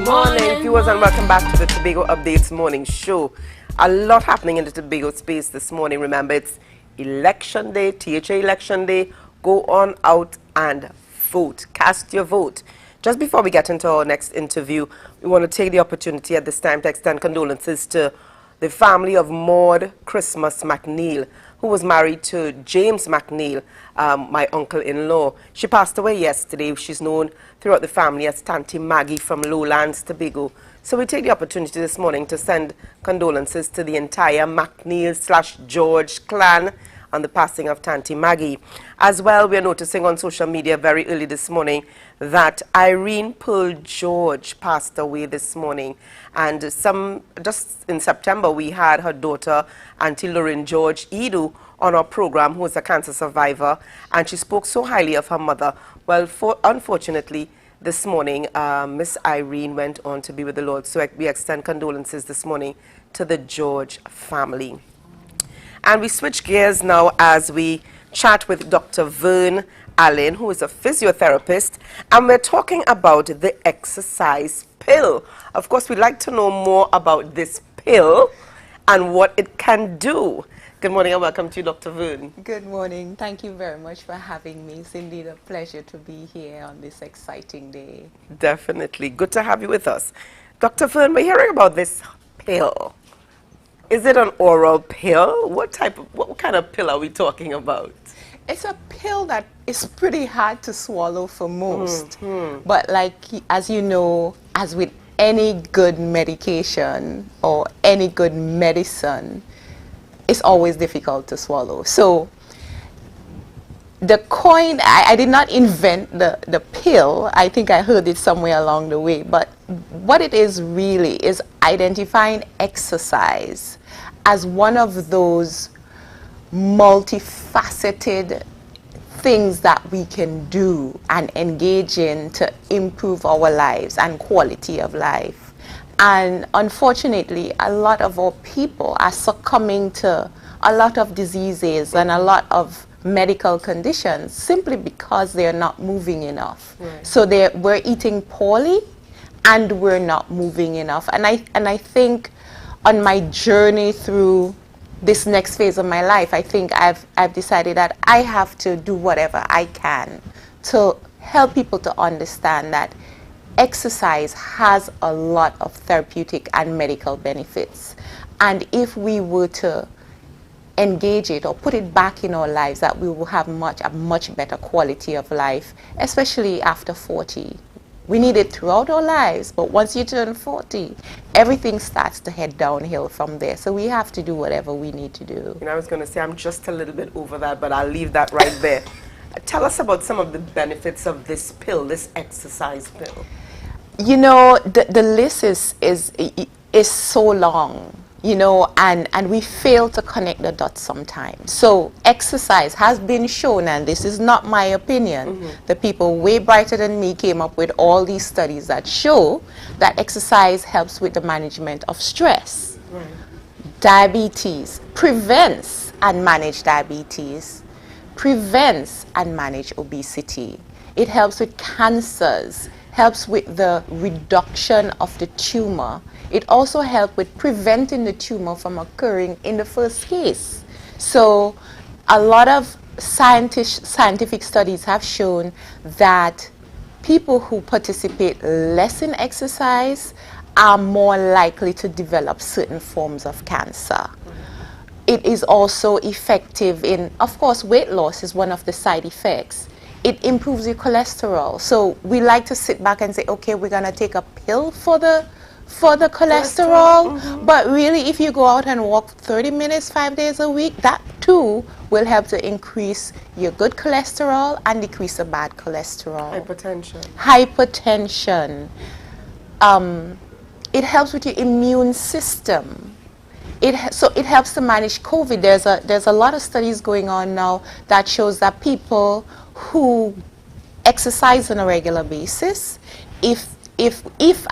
Speaker 2: Morning, viewers, and welcome back to the Tobago Updates Morning Show. A lot happening in the Tobago space this morning. Remember, it's election day, THA election day. Go on out and vote. Cast your vote. Just before we get into our next interview, we want to take the opportunity at this time to extend condolences to the family of Maud Christmas McNeil, who was married to James McNeil, my uncle-in-law. She passed away yesterday. She's known throughout the family as Tanty Maggie from Lowlands, Tobago. So we take the opportunity this morning to send condolences to the entire McNeil/George clan on the passing of Tanty Maggie. As well, we are noticing on social media very early this morning that Irene Pearl George passed away this morning. And just in September, we had her daughter, Auntie Lauren George Edu, on our program, who is a cancer survivor, and she spoke so highly of her mother. Well, unfortunately, this morning, Miss Irene went on to be with the Lord. So we extend condolences this morning to the George family. And we switch gears now as we chat with Dr. Vern Allen, who is a physiotherapist, and we're talking about the exercise pill. Of course, we'd like to know more about this pill and what it can do. Good morning and welcome to you, Dr. Vern.
Speaker 19: Good morning. Thank you very much for having me. It's indeed a pleasure to be here on this exciting day.
Speaker 2: Definitely. Good to have you with us. Dr. Vern, we're hearing about this pill. Is it an oral pill? What kind of pill are we talking about?
Speaker 19: It's a pill that is pretty hard to swallow for most. But as you know, as with any good medication or any good medicine, it's always difficult to swallow. So I did not invent the pill. I think I heard it somewhere along the way. But what it is really is identifying exercise as one of those multifaceted things that we can do and engage in to improve our lives and quality of life. And unfortunately, a lot of our people are succumbing to a lot of diseases and a lot of medical conditions simply because they're not moving enough. Right. So we're eating poorly and we're not moving enough. And I think on my journey through this next phase of my life, I think I've decided that I have to do whatever I can to help people to understand that exercise has a lot of therapeutic and medical benefits. And if we were to engage it or put it back in our lives, that we will have a much better quality of life, especially after 40. We need it throughout our lives, but once you turn 40, everything starts to head downhill from there. So we have to do whatever we need to do.
Speaker 2: I was going to say I'm just a little bit over that, but I'll leave that right there. Tell us about some of the benefits of this pill, this exercise pill.
Speaker 19: You know, the list is so long. You know, and we fail to connect the dots sometimes. So exercise has been shown, and this is not my opinion. The people way brighter than me came up with all these studies that show that exercise helps with the management of stress. Right. Diabetes, prevents and manage diabetes, prevents and manage obesity. It helps with cancers, helps with the reduction of the tumor. It also helps with preventing the tumor from occurring in the first case. So a lot of scientific studies have shown that people who participate less in exercise are more likely to develop certain forms of cancer. It is also effective in, of course, weight loss is one of the side effects. It improves your cholesterol. So we like to sit back and say, okay, we're going to take a pill for for the cholesterol, but really if you go out and walk 30 minutes 5 days a week, that too will help to increase your good cholesterol and decrease the bad cholesterol. Hypertension. It helps with your immune system. So it helps to manage COVID. There's a lot of studies going on now that shows that people who exercise on a regular basis, if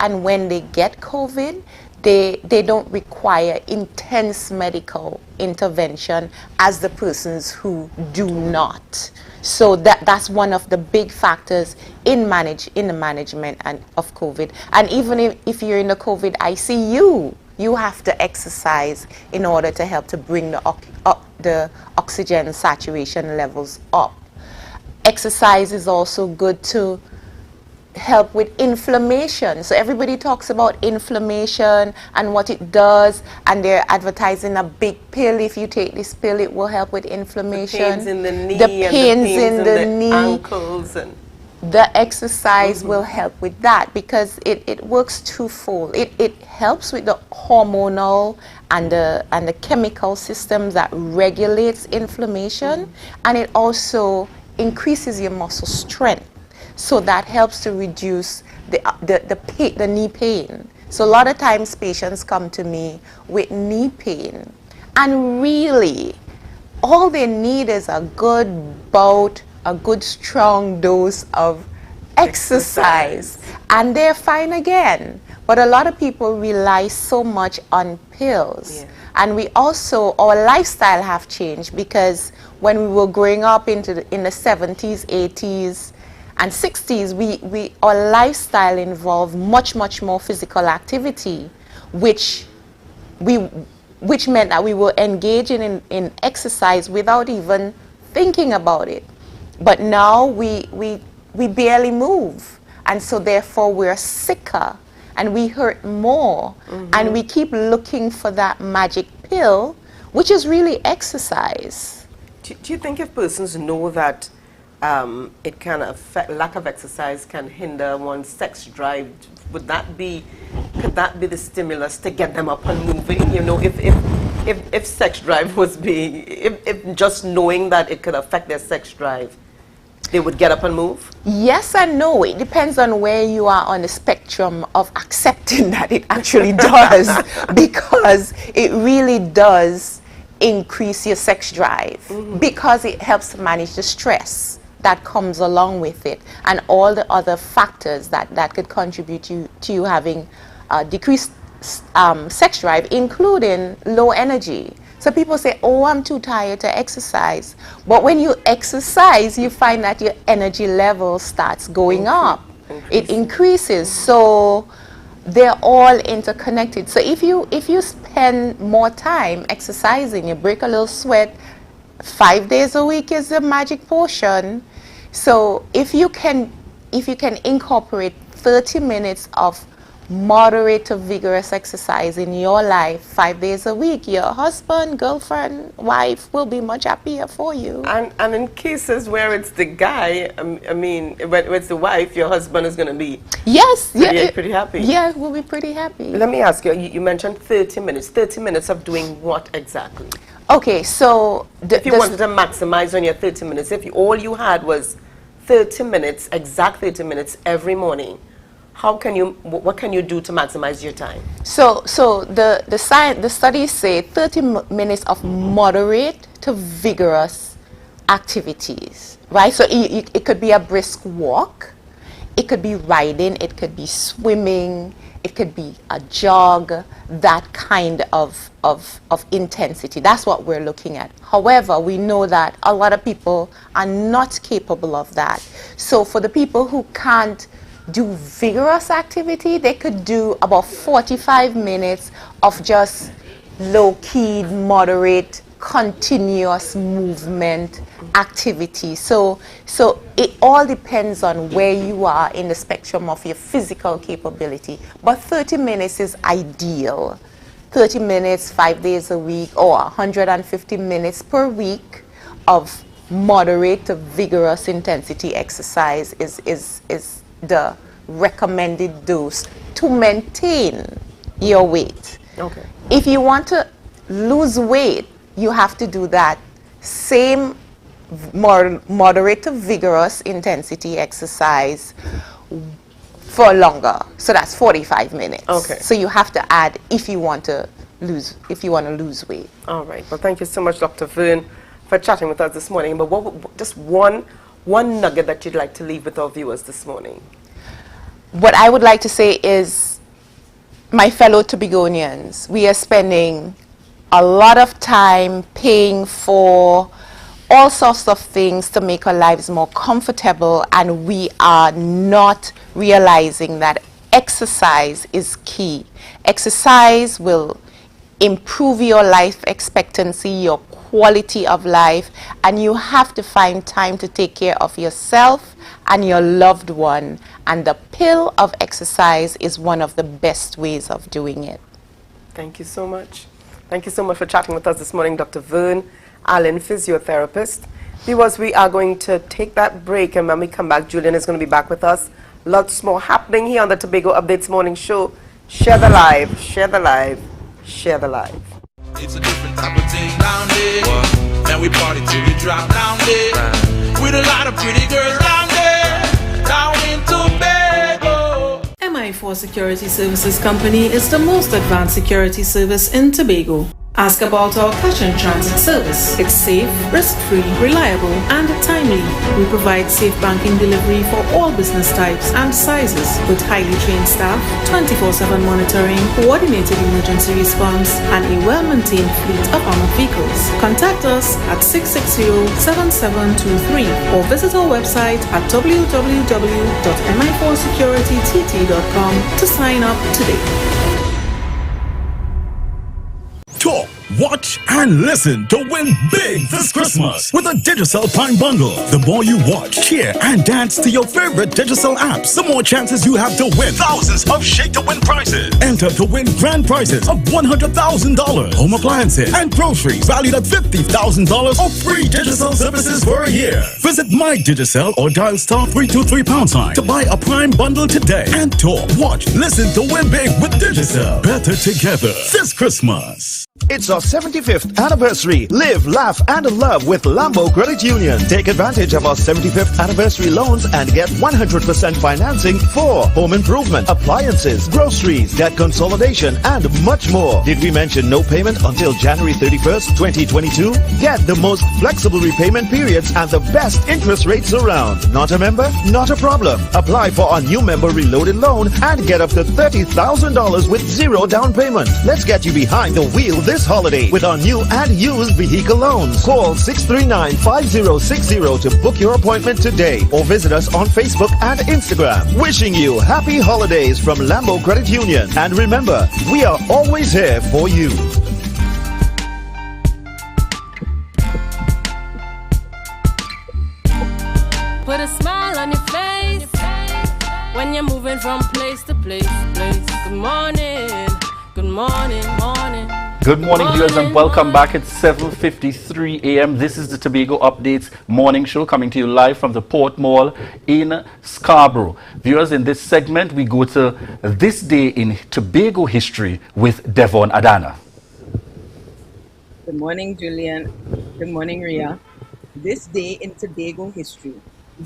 Speaker 19: and when they get COVID, they don't require intense medical intervention as the persons who do not. So that's one of the big factors in the management of COVID. And even if you're in the COVID ICU, you have to exercise in order to help to bring the oxygen saturation levels up. Exercise is also good to help with inflammation. So everybody talks about inflammation and what it does, and they're advertising a big pill. If you take this pill, it will help with inflammation.
Speaker 2: The pains in the knee,
Speaker 19: the pains in the knee,
Speaker 2: ankles, and
Speaker 19: the exercise will help with that, because it works twofold. It helps with the hormonal and the chemical systems that regulates inflammation, and it also increases your muscle strength. So that helps to reduce the knee pain. So a lot of times patients come to me with knee pain, and really all they need is a good bout, a good strong dose of exercise, and they're fine again. But a lot of people rely so much on pills. And we also, our lifestyle have changed, because when we were growing up in the 70s, 80s, and 60s, our lifestyle involved much more physical activity, which meant that we were engaging in exercise without even thinking about it. But now we barely move, and so therefore we're sicker and we hurt more, and we keep looking for that magic pill, which is really exercise.
Speaker 2: Do you think if persons know that it can affect, lack of exercise can hinder one's sex drive, could that be the stimulus to get them up and moving? You know, if sex drive was being, if just knowing that it could affect their sex drive, they would get up and move?
Speaker 19: Yes and no. It depends on where you are on the spectrum of accepting that it actually does, because it really does increase your sex drive, because it helps to manage the stress that comes along with it, and all the other factors that could contribute to you having decreased sex drive, including low energy. So people say, oh, I'm too tired to exercise. But when you exercise, you find that your energy level starts going up. It increases. So they're all interconnected. So if you spend more time exercising, you break a little sweat, 5 days a week is the magic portion. So if you can incorporate 30 minutes of moderate to vigorous exercise in your life 5 days a week, your husband, girlfriend, wife will be much happier for you.
Speaker 2: And in cases where it's the guy, I mean, when it's the wife, your husband is going to be pretty happy.
Speaker 19: Yeah, we'll be pretty happy.
Speaker 2: Let me ask you, you mentioned 30 minutes. 30 minutes of doing what exactly?
Speaker 19: Okay, so
Speaker 2: if you wanted to maximize on your 30 minutes, if all you had was 30 minutes, exact 30 minutes every morning, what can you do to maximize your time? So the studies say 30 minutes of moderate to vigorous activities, right? So it could be a brisk walk, it could be riding, it could be swimming, it could be a jog, that kind of intensity. That's what we're looking at. However, we know that a lot of people are not capable of that. So for the people who can't do vigorous activity, they could do about 45 minutes of just low-key, moderate, continuous movement activity. So it all depends on where you are in the spectrum of your physical capability. But 30 minutes is ideal. 30 minutes 5 days a week, or 150 minutes per week of moderate to vigorous intensity exercise is the recommended dose to maintain
Speaker 19: your weight.
Speaker 2: Okay.
Speaker 19: If you want to lose weight, you have to do that same moderate to vigorous intensity exercise for longer. So that's 45 minutes.
Speaker 2: Okay.
Speaker 19: So you have to add if you want to lose weight.
Speaker 2: All right. Well, thank you so much, Dr. Vern, for chatting with us this morning. But just one nugget that you'd like to leave with our viewers this morning?
Speaker 19: What I would like to say is, my fellow Tobagonians, we are spending a lot of time paying for all sorts of things to make our lives more comfortable, and we are not realizing that exercise is key. Exercise will improve your life expectancy, your quality of life, and you have to find time to take care of yourself and your loved one, and the pill of exercise is one of the best ways of doing it.
Speaker 2: Thank you so much. Thank you so much for chatting with us this morning, Dr. Vern Allen, physiotherapist. Viewers, we are going to take that break, and when we come back, Julian is going to be back with us. Lots more happening here on the Tobago Updates Morning Show. Share the live, share the live, share the live.
Speaker 20: It's a different type of thing down there. And we party till we drop down there. With a lot of pretty girls down there. Down in Tobago.
Speaker 18: MI4 Security Services Company is the most advanced security service in Tobago. Ask about our cash and transit service. It's safe, risk-free, reliable, and timely. We provide safe banking delivery for all business types and sizes with highly trained staff, 24/7 monitoring, coordinated emergency response, and a well-maintained fleet of armored vehicles. Contact us at 660-7723 or visit our website at www.mi4securitytt.com to sign up today.
Speaker 10: Talk, watch, and listen to win big this Christmas with a Digicel Prime Bundle. The more you watch, cheer, and dance to your favorite Digicel apps, the more chances you have to win thousands of shake-to-win prizes. Enter to win grand prizes of $100,000, home appliances, and groceries valued at $50,000 or free Digicel services for a year. Visit My Digicel or dial *323# to buy a Prime Bundle today. And talk, watch, listen to win big with Digicel. Better together this Christmas.
Speaker 11: It's our 75th anniversary. Live, laugh, and love with Lambo Credit Union. Take advantage of our 75th anniversary loans and get 100% financing for home improvement, appliances, groceries, debt consolidation, and much more. Did we mention no payment until January 31st, 2022? Get the most flexible repayment periods and the best interest rates around. Not a member? Not a problem. Apply for our new member reloaded loan and get up to $30,000 with zero down payment. Let's get you behind the wheel this holiday with our new and used vehicle loans. Call 639-5060 to book your appointment today or visit us on Facebook and Instagram. Wishing you happy holidays from Lambo Credit Union. And remember, we are always here for you.
Speaker 1: Put a smile on your face when you're moving from place to place. Good morning, good morning, morning.
Speaker 3: Good morning, viewers, and welcome back. It's 7:53 a.m. This is the Tobago Updates morning show coming to you live from the Port Mall in Scarborough. Viewers, in this segment, we go to this day in Tobago history with Devon Adana.
Speaker 21: Good morning, Julian. Good morning, Ria. This day in Tobago history.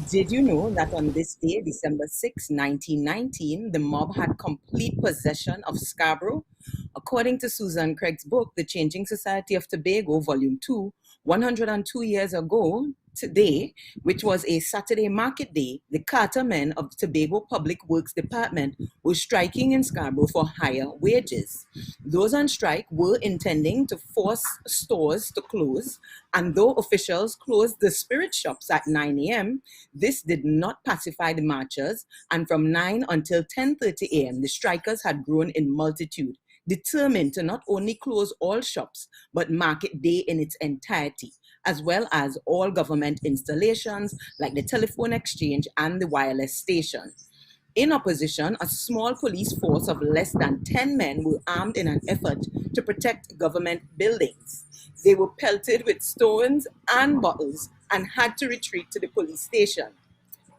Speaker 21: Did you know that on this day, December 6, 1919, the mob had complete possession of Scarborough? According to Susan Craig's book, The Changing Society of Tobago, Volume 2, 102 years ago today, which was a Saturday market day, the Carter men of the Tobago Public Works Department were striking in Scarborough for higher wages. Those on strike were intending to force stores to close, and though officials closed the spirit shops at 9 a.m., this did not pacify the marchers, and from 9 until 10:30 a.m., the strikers had grown in multitude, determined to not only close all shops, but market day in its entirety, as well as all government installations like the telephone exchange and the wireless station. In opposition, a small police force of less than 10 men were armed in an effort to protect government buildings. They were pelted with stones and bottles and had to retreat to the police station.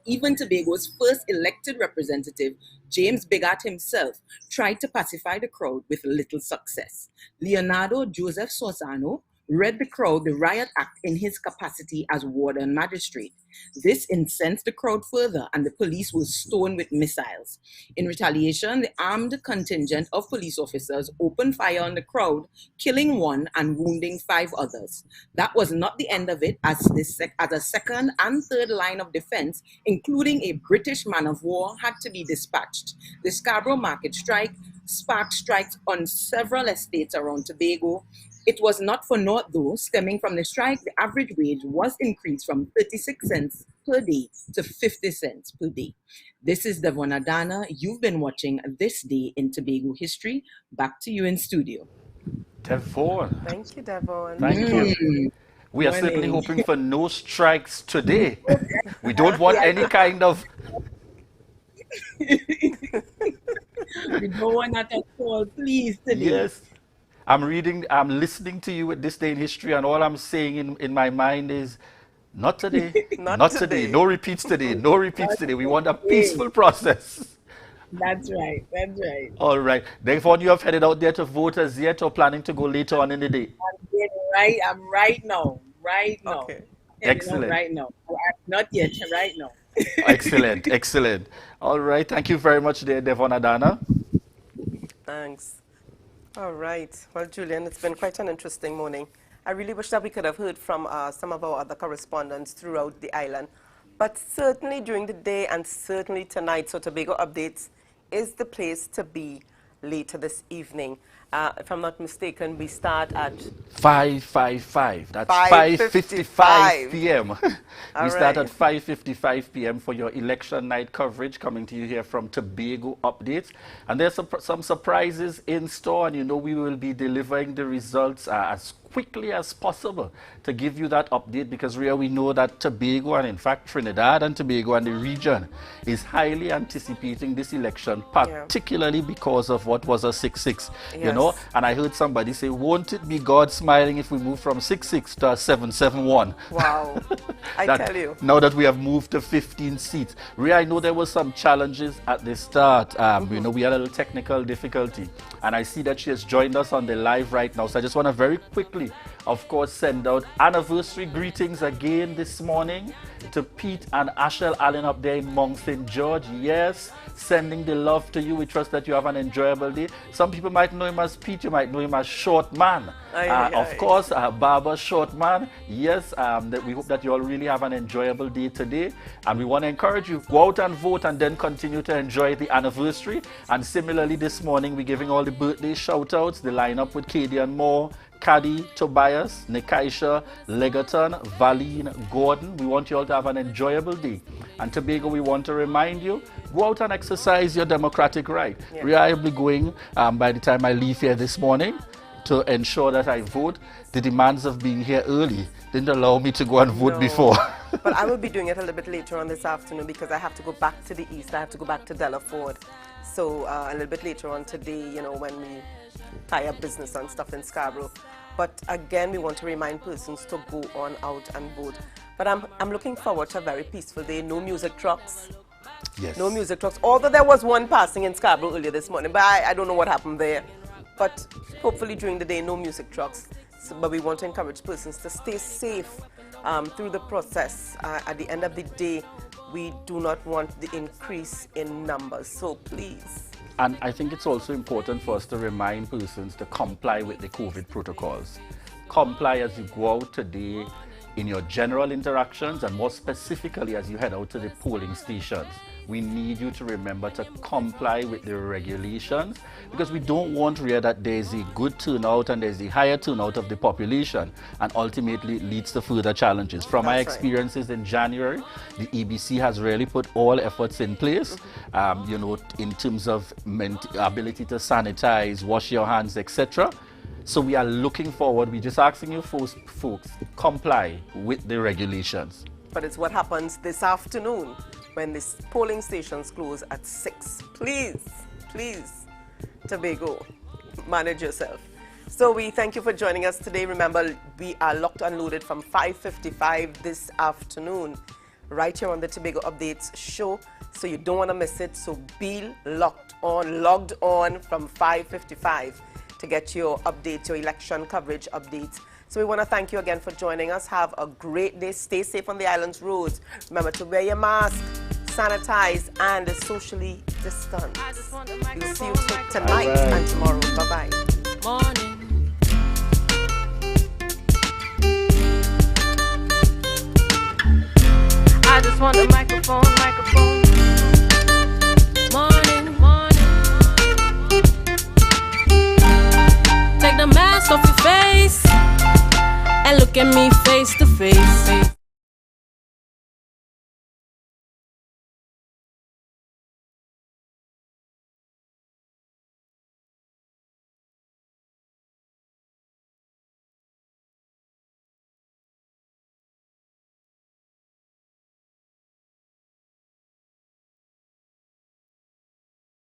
Speaker 21: Even Tobago's first elected representative, James Bigot himself, tried to pacify the crowd with little success. Leonardo Joseph Sorzano read the crowd the Riot Act in his capacity as warden magistrate. This incensed the crowd further, and the police were stoned with missiles. In retaliation, the armed contingent of police officers opened fire on the crowd, killing one and wounding 5 others. That was not the end of it, as a second and third line of defense, including a British man of war, had to be dispatched. The Scarborough market strike sparked strikes on several estates around Tobago. It was not for naught, though. Stemming from the strike, the average wage was increased from 36 cents per day to 50 cents per day. This is Devon Adana. You've been watching This Day in Tobago History. Back to you in studio.
Speaker 3: Devon.
Speaker 2: Thank you, Devon.
Speaker 3: Thank you. We are certainly hoping for no strikes today. We don't want any kind of...
Speaker 21: We don't want that at all, please, today.
Speaker 3: Yes. I'm listening to you with This Day in History, and all I'm saying in my mind is, not today, not today, no repeats today, no repeats today. We want a peaceful process.
Speaker 21: That's right, that's right.
Speaker 3: All right. Therefore, you have headed out there to vote as yet, or planning to go later on in the day?
Speaker 21: I'm right now.
Speaker 2: Okay.
Speaker 3: Excellent.
Speaker 21: Right now. Not yet, right now.
Speaker 3: Excellent, excellent. All right. Thank you very much there, Devon Adana.
Speaker 2: Thanks. All right. Well, Julian, it's been quite an interesting morning. I really wish that we could have heard from some of our other correspondents throughout the island. But certainly during the day and certainly tonight, so Tobago Updates is the place to be later this evening. If I'm not mistaken, we start at
Speaker 3: 5:55. That's 5:55 p.m. We start at 5:55 p.m. for your election night coverage, coming to you here from Tobago Updates. And there's some surprises in store, and you know we will be delivering the results as quickly as possible to give you that update, because really we know that Tobago, and in fact Trinidad and Tobago and the region, is highly anticipating this election, particularly because of what was a 6-6, you know. And I heard somebody say, won't it be God smiling if we move from 6-6 to a 7-7-1?
Speaker 2: Wow. I tell you.
Speaker 3: Now that we have moved to 15 seats. Ria, I know there were some challenges at the start. You know, we had a little technical difficulty. And I see that she has joined us on the live right now. So I just want to very quickly, of course, send out anniversary greetings again this morning to Pete and Ashel Allen up there in Mount St. George. Yes, sending the love to you. We trust that you have an enjoyable day. Some people might know him as Pete, you might know him as Short Man. Of course, Baba Short Man. Yes, we hope that you all really have an enjoyable day today. And we want to encourage you, go out and vote and then continue to enjoy the anniversary. And similarly, this morning, we're giving all the birthday shout-outs, the lineup with Katie and Moore, Caddy, Tobias, Nikaisha, Legaton, Valine, Gordon. We want you all to have an enjoyable day. And Tobago, we want to remind you, go out and exercise your democratic right. Reliably going, by the time I leave here this morning, to ensure that I vote. The demands of being here early didn't allow me to go and vote before.
Speaker 2: But I will be doing it a little bit later on this afternoon, because I have to go back to the east. I have to go back to Delaford. So a little bit later on today, you know, when we tie up business and stuff in Scarborough. But again, we want to remind persons to go on out and vote. But I'm looking forward to a very peaceful day. No music trucks.
Speaker 3: Yes.
Speaker 2: No music trucks. Although there was one passing in Scarborough earlier this morning, but I don't know what happened there. But hopefully during the day, no music trucks. So, but we want to encourage persons to stay safe through the process. At the end of the day, we do not want the increase in numbers. So please.
Speaker 3: And I think it's also important for us to remind persons to comply with the COVID protocols. Comply as you go out today in your general interactions, and more specifically as you head out to the polling stations. We need you to remember to comply with the regulations, because we don't want really that there's a good turnout and there's a higher turnout of the population, and ultimately it leads to further challenges. From my experiences in January, the EBC has really put all efforts in place, you know, in terms of ability to sanitize, wash your hands, etc. So we are looking forward. We're just asking you folks, comply with the regulations.
Speaker 2: But it's what happens this afternoon when the polling stations close at 6. Please, please, Tobago, manage yourself. So we thank you for joining us today. Remember, we are locked and loaded from 5:55 this afternoon. right here on the Tobago Updates show. So you don't want to miss it. So be logged on from 5:55 to get your updates, your election coverage updates. So we want to thank you again for joining us. Have a great day. Stay safe on the island's roads. Remember to wear your mask, sanitize, and socially distance. We'll see you tonight and tomorrow. Bye-bye.
Speaker 1: Morning. I just want the microphone. Morning. Take the mask off your face and look at me face to face.